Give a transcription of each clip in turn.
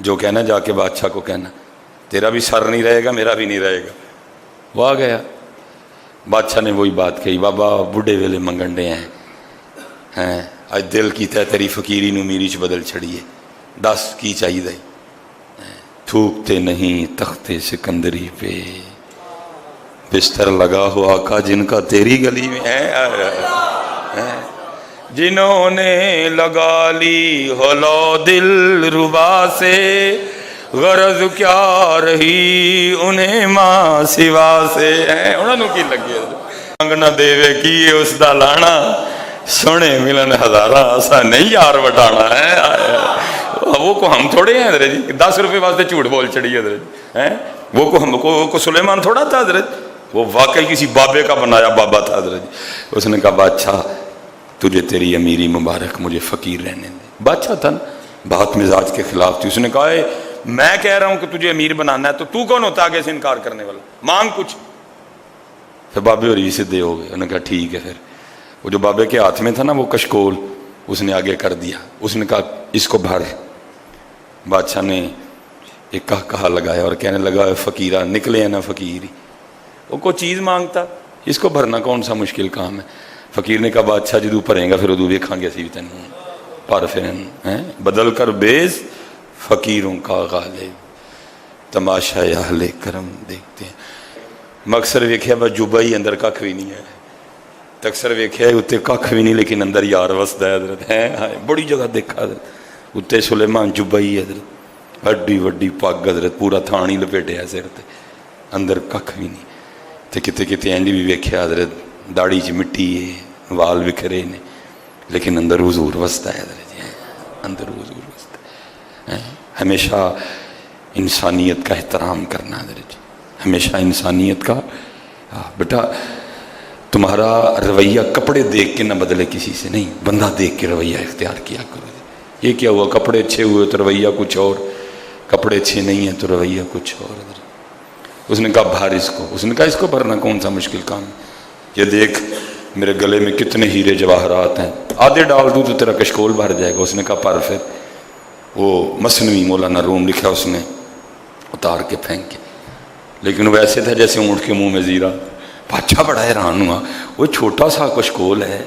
جو کہنا جا کے بادشاہ کو کہنا، تیرا بھی سر نہیں رہے گا میرا بھی نہیں رہے گا۔ وہ آ گیا، بادشاہ نے وہی بات کہی، بابا بڑھے ویلے منگنڈے ہیں اج دل کیتا ہے تیری فقیری نو میری چ بدل چھڑیے، دس کی چاہیے؟ تھوکتے نہیں تخت سکندری پہ، بستر لگا ہوا آقا جن کا تیری گلی میں ہے، جنہوں نے لگا لی ہولو دل ربا سے، غرض کیا رہی انہیں ماں سوا سے، انہوں نے کی لگی منگنا دیوے کی اس دا لانا، سونے ملن ہزاراں اسا نہیں یار وٹانا ہے۔ وہ کو ہم تھوڑے ہیں حضرت جی، 10 روپے واسطے جھوٹ بول چڑی حضرت، وہ کو ہم کو سلیمان تھوڑا تھا حضرت، وہ واقعی کسی بابے کا بنایا بابا تھا حضرت جی۔ اس نے کہا بادشاہ تجھے تیری امیری مبارک، مجھے فقیر رہنے دے۔ بادشاہ تھا نا، بات مزاج کے خلاف تھی۔ اس نے کہا میں کہہ رہا ہوں کہ تجھے امیر بنانا ہے تو کون ہوتا آگے سے انکار کرنے والا، مانگ کچھ۔ پھر بابے اور سدھے ہو گئے، انہوں نے کہا ٹھیک ہے۔ پھر وہ جو بابے کے ہاتھ میں تھا نا وہ کشکول، اس نے آگے کر دیا، اس نے کہا اس کو بھر۔ بادشاہ نے ایک کہا لگایا اور کہنے لگا فقیرہ نکلے ہیں نا فقیر ہی، وہ کوئی چیز مانگتا، اس کو بھرنا کون سا مشکل کام ہے۔ فقیر نے کہا بادشاہ جدو بھریں گا پھر ادو ویکھاں گے اسی بھی تینوں پر پھر بدل کر بیز فقیروں کا غالب، تماشا اہل کرم دیکھتے ہیں۔ مکسر ویکھیا بس جوبا ہی اندر ککھ بھی نہیں ہے، تکسر ویکھیا اتنے ککھ بھی نہیں لیکن اندر یار وسدا ہے حضرت، بڑی جگہ دیکھا حضرت اتنے سلیمان جوبا ہی حضرت، ہڈی وڈی پگ حضرت، پورا تھان ہی لپیٹیا سر تے، اندر ککھ بھی نہیں۔ تے کتے کتے انج بھی ویکھیا حضرت، داڑھی چ مٹی ہے، وال وکھرے نے، لیکن اندر حضور وسدا ہے حضرت جی، اندر حضور وسدا ہے۔ ہمیشہ انسانیت کا احترام کرنا حضرت جی، ہمیشہ انسانیت کا۔ بیٹا تمہارا رویہ کپڑے دیکھ کے نہ بدلے کسی سے، نہیں، بندہ دیکھ کے رویہ اختیار کیا کرو۔ یہ کیا ہوا، کپڑے اچھے ہوئے تو رویہ کچھ اور، کپڑے اچھے نہیں ہیں تو رویہ کچھ اور۔ اس نے کہا بھر اس کو، اس نے کہا اس کو بھرنا کون سا مشکل کام ہے، یہ دیکھ میرے گلے میں کتنے ہیرے جواہرات ہیں، آدھے ڈال دوں تو تیرا کشکول بھر جائے گا۔ اس نے کہا پر پھر وہ مثنوی مولانا روم لکھا اس نے اتار کے پھینک کے، لیکن وہ ایسے تھا جیسے اونٹ کے منہ میں زیرہ۔ بادشاہ بڑا حیران ہوا، وہ چھوٹا سا کشکول ہے،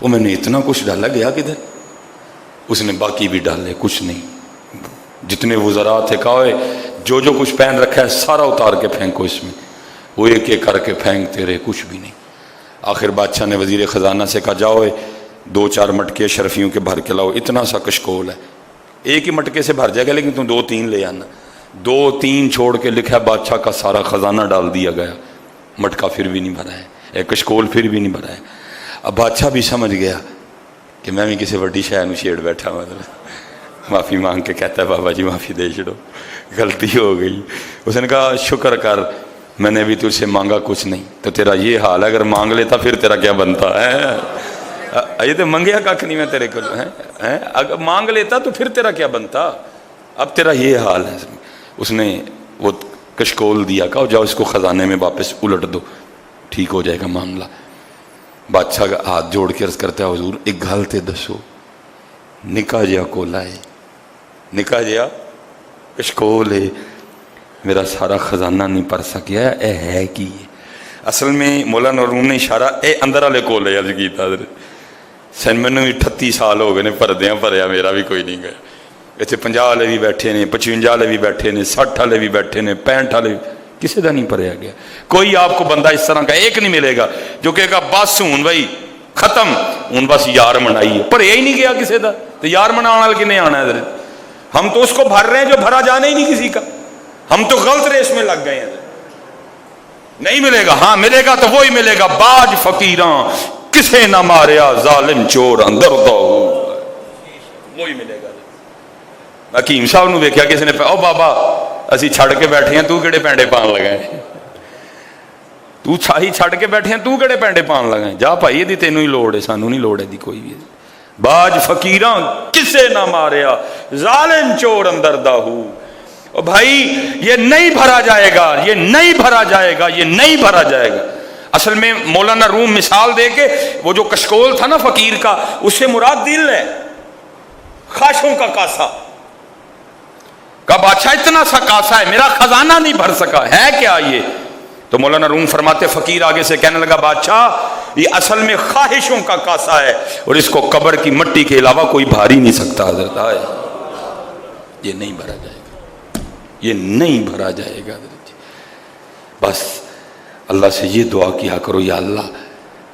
وہ میں نے اتنا کچھ ڈالا گیا کدھر؟ اس نے باقی بھی ڈالے، کچھ نہیں۔ جتنے وزراء تھے کہا جو جو کچھ پہن رکھا ہے سارا اتار کے پھینکو اس میں، وہ ایک ایک کر کے پھینکتے رہے، کچھ بھی نہیں۔ آخر بادشاہ نے وزیر خزانہ سے کہا جاؤ 2-4 مٹکے اشرفیوں کے بھر کے لاؤ، اتنا سا کشکول ہے، ایک ہی مٹکے سے بھر جائے گا لیکن تم 2-3 لے آنا۔ 2-3 چھوڑ کے لکھا بادشاہ کا سارا خزانہ ڈال دیا گیا، مٹکا پھر بھی نہیں بھرا ہے، کشکول پھر بھی نہیں بھرا ہے۔ اب بادشاہ بھی سمجھ گیا کہ میں بھی کسی وڈی شے نو چھیڑ بیٹھا ہوں، معافی مانگ کے کہتا ہے بابا جی معافی دے چھڑو، غلطی ہو گئی۔ اس نے کہا شکر کر، میں نے ابھی تجھ سے مانگا کچھ نہیں، تو تیرا یہ حال ہے، اگر مانگ لیتا پھر تیرا کیا بنتا ہے؟ یہ تو منگیا کھ نہیں میں تیرے کو، اگر مانگ لیتا تو پھر تیرا کیا بنتا؟ اب تیرا یہ حال ہے۔ اس نے وہ کشکول دیا، کہا جاؤ اس کو خزانے میں واپس الٹ دو، ٹھیک ہو جائے گا معاملہ۔ بادشاہ کا ہاتھ جوڑ کے عرض کرتا ہے حضور ایک گل تے دسو، نکا جیا کولا ہے، نکا جیا کشکول ہے، میرا سارا خزانہ نہیں پر سکیا، اے ہے کی؟ اصل میں مولانا روم نے اشارہ اے اندر والے کولے عرض کیتا حضرت، سن مینوں 38 سال ہو گئے نے پردیاں بھریا، میرا بھی کوئی نہیں گیا۔ اتنے 50 والے بھی بیٹھے نے، 55 والے بھی بیٹھے نے، 60 والے بھی بیٹھے نے، 65 والے بھی، کسی کا نہیں پڑھیا گیا۔ کوئی آپ کو بندہ اس طرح کا ایک نہیں ملے گا جو کہے گا بس ہوں بھائی ختم، ہوں بس یار منائی، پڑھیا ہی نہیں گیا کسی کا، تو یار منانے والے کنے آنا ہے؟ ہم تو اس کو بھر رہے ہیں جو بھرا جانا ہی نہیں کسی کا، ہم تو غلط ریس میں لگ گئے ہیں۔ نہیں ملے گا، ہاں ملے گا تو وہی ملے گا، باج فقیراں کسے نہ ماریا ظالم چور اندر دو، وہی ملے گا۔ حکیم صاحب نو ویکھیا کسی نے، او بابا اسی چھڑ کے بیٹھے ہیں، تو کہڑے پینڈے پان لگائے، تو چھاہی چھڑ کے بیٹھے ہیں، تو کہڑے پینڈے پان لگائے، جا بھائی یہ تینوں ہی لوڑ ہے، سانو نہیں لوڑ ہے دی کوئی بھی۔ باج فقیراں کسے نہ ماریا ظالم چور اندر داہو۔ او بھائی یہ نہیں بھرا جائے گا، یہ نہیں بھرا جائے گا، یہ نہیں بھرا جائے گا۔ اصل میں مولانا روم مثال دے کے وہ جو کشکول تھا نا فقیر کا، اس سے مراد دل ہے، خواہشوں کا کاسا۔ کہا بادشاہ اتنا سا کاسا ہے میرا خزانہ نہیں بھر سکا، ہے کیا یہ؟ تو مولانا روم فرماتے فقیر آگے سے کہنے لگا بادشاہ یہ اصل میں خواہشوں کا کاسا ہے اور اس کو قبر کی مٹی کے علاوہ کوئی بھار ہی نہیں سکتا حضرت، آئے یہ نہیں بھرا جائے گا، یہ نہیں بھرا جائے گا حضرت جی۔ بس اللہ سے یہ دعا کیا کرو یا اللہ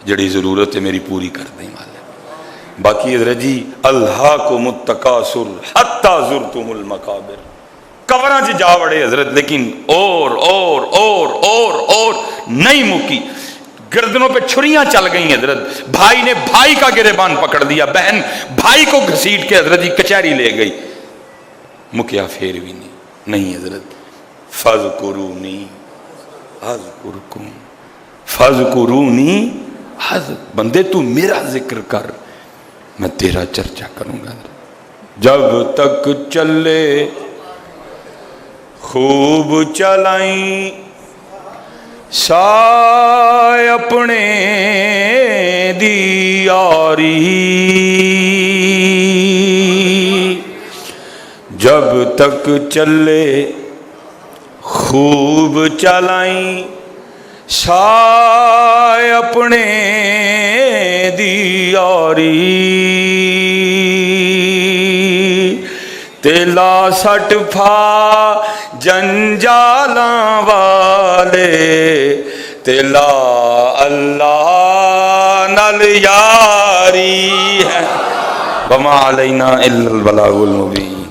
جڑی ضرورت ہے میری پوری کر دیں مالک۔ باقی حضرت جی الہاکم التکاثر حتی زرتم المقابر، قبراں چ جا وڑے حضرت، لیکن اور نہیں مکی، گردنوں پہ چھریاں چل گئیں حضرت، بھائی نے بھائی کا گریبان پکڑ دیا، بہن بھائی کو گھسیٹ کے حضرت جی کچہری لے گئی، مکیا پھر بھی نہیں حضرت۔ فاذکرونی اذکرکم، فاذکرونی بندے تو میرا ذکر کر میں تیرا چرچا کروں گا۔ جب تک چلے خوب چلائیں سائے اپنے دی یاری، جب تک چلے خوب چلائیں سائے اپنے دی یاری، تیلا سٹ پھا جنجالاں والے، تیلا اللہ نال یاری ہے، وما علینا الا البلاغ المبین۔